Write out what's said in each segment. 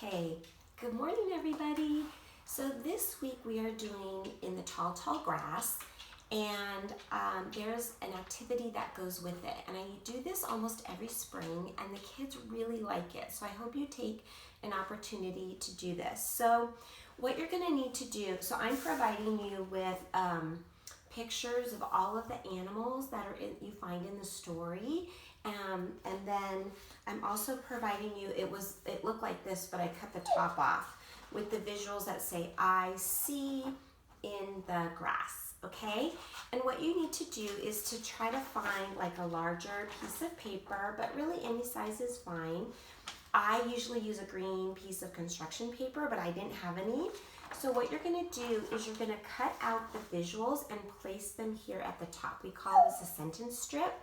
Okay, good morning everybody. So this week we are doing In the Tall, Tall Grass, and there's an activity that goes with it. And I do this almost every spring and the kids really like it. So I hope you take an opportunity to do this. So what you're gonna need to do, so I'm providing you with pictures of all of the animals that you find in the story. And then I'm also providing you, it looked like this, but I cut the top off with the visuals that say, I see in the grass, okay? And what you need to do is to try to find like a larger piece of paper, but really any size is fine. I usually use a green piece of construction paper, but I didn't have any. So what you're gonna do is you're gonna cut out the visuals and place them here at the top. We call this a sentence strip.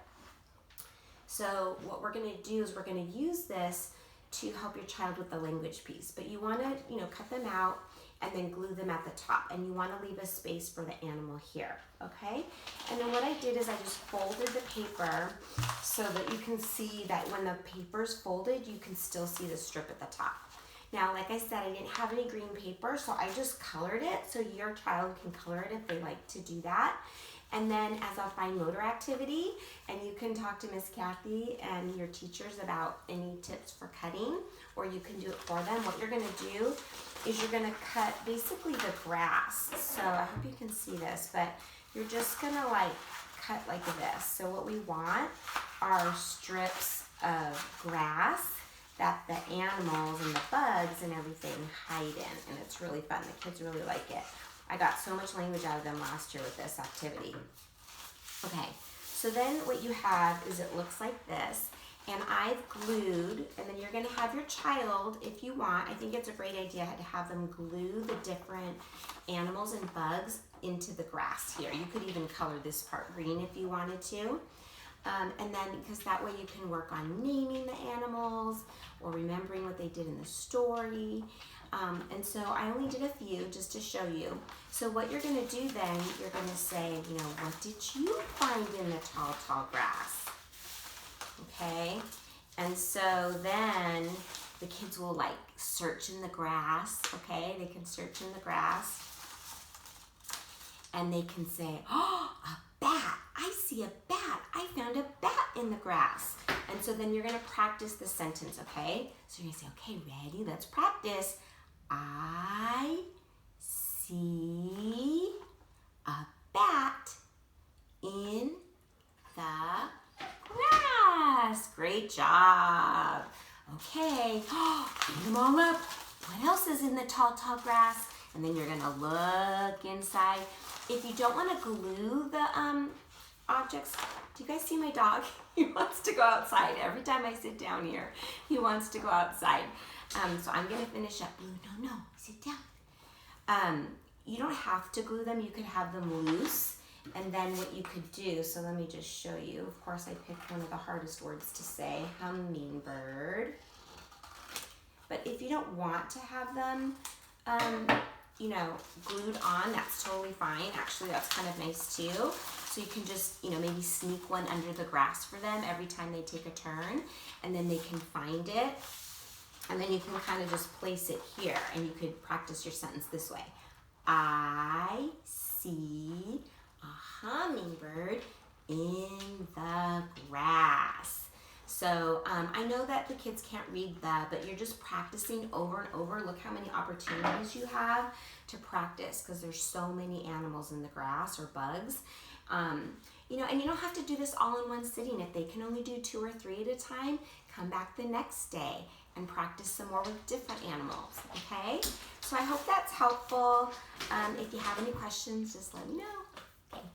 So what we're gonna do is we're gonna use this to help your child with the language piece. But you wanna, cut them out and then glue them at the top. And you wanna leave a space for the animal here, okay? And then what I did is I just folded the paper so that you can see that when the paper's folded, you can still see the strip at the top. Now, like I said, I didn't have any green paper, so I just colored it, so your child can color it if they like to do that. And then as a fine motor activity, and you can talk to Miss Kathy and your teachers about any tips for cutting, or you can do it for them. What you're gonna do is you're gonna cut basically the grass. So I hope you can see this, but you're just gonna cut like this. So what we want are strips of grass that the animals and the bugs and everything hide in, and it's really fun. The kids really like it. I got so much language out of them last year with this activity. Okay, so then what you have is it looks like this, and I've glued, and then you're gonna have your child, if you want, I think it's a great idea to have them glue the different animals and bugs into the grass here. You could even color this part green if you wanted to. And then because that way you can work on naming the animals or remembering what they did in the story. And so I only did a few just to show you. So what you're gonna do then, you're gonna say, what did you find in the tall, tall grass? Okay, and so then the kids will search in the grass, okay? They can search in the grass and they can say, oh, a bat, I see a bat. I found a bat in the grass. And so then you're gonna practice the sentence, okay? So you're gonna say, okay, ready, let's practice. I see a bat in the grass. Great job. Okay, clean them all up. What else is in the tall, tall grass? And then you're gonna look inside. If you don't wanna glue the objects, do you guys see my dog? He wants to go outside. Every time I sit down here, he wants to go outside. So I'm gonna finish up. Blue, no, sit down. You don't have to glue them. You could have them loose. And then what you could do, so let me just show you. Of course, I picked one of the hardest words to say, hummingbird. But if you don't want to have them, glued on, that's totally fine. Actually, that's kind of nice too. So you can just, maybe sneak one under the grass for them every time they take a turn, and then they can find it. And then you can kind of just place it here, and you could practice your sentence this way. I see a hummingbird in the grass. So I know that the kids can't read that, but you're just practicing over and over. Look how many opportunities you have to practice, because there's so many animals in the grass or bugs. And you don't have to do this all in one sitting. If they can only do 2 or 3 at a time, come back the next day and practice some more with different animals, okay? So I hope that's helpful. If you have any questions, just let me know.